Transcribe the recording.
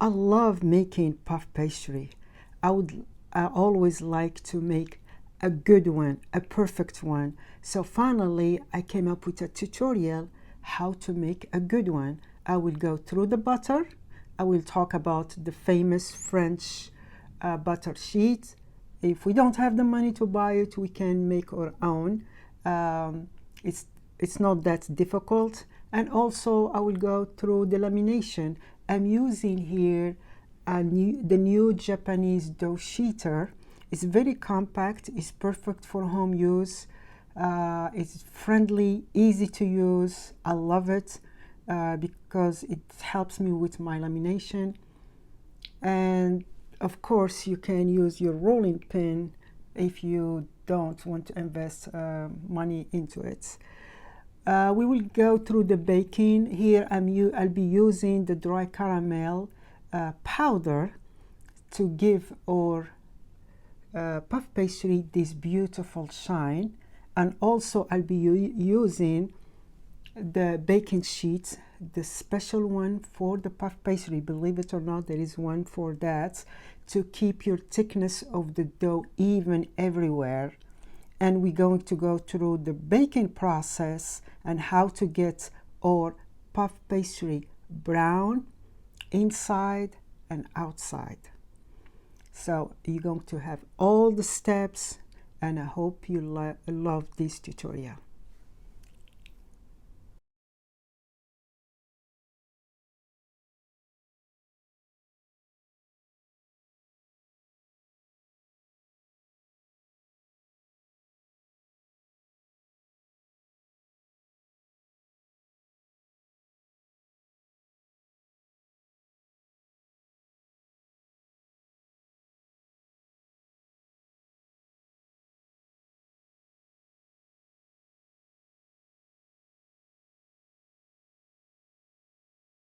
I love making puff pastry. I always like to make a good one, a perfect one. So finally, I came up with a tutorial how to make a good one. I will go through the butter. I will talk about the famous French butter sheet. If we don't have the money to buy it, we can make our own. Um, it's it's not that difficult. And also, I will go through the lamination. I'm using here the new Japanese dough sheeter. It's very compact. It's perfect for home use. It's friendly, easy to use. I love it because it helps me with my lamination. And of course, you can use your rolling pin if you don't want to invest money into it. We will go through the baking. Here I'll be using the dry caramel powder to give our puff pastry this beautiful shine. And also I'll be using the baking sheet, the special one for the puff pastry. Believe it or not, there is one for that, to keep your thickness of the dough even everywhere. And we're going to go through the baking process and how to get our puff pastry brown inside and outside. So you're going to have all the steps, and I hope you love this tutorial.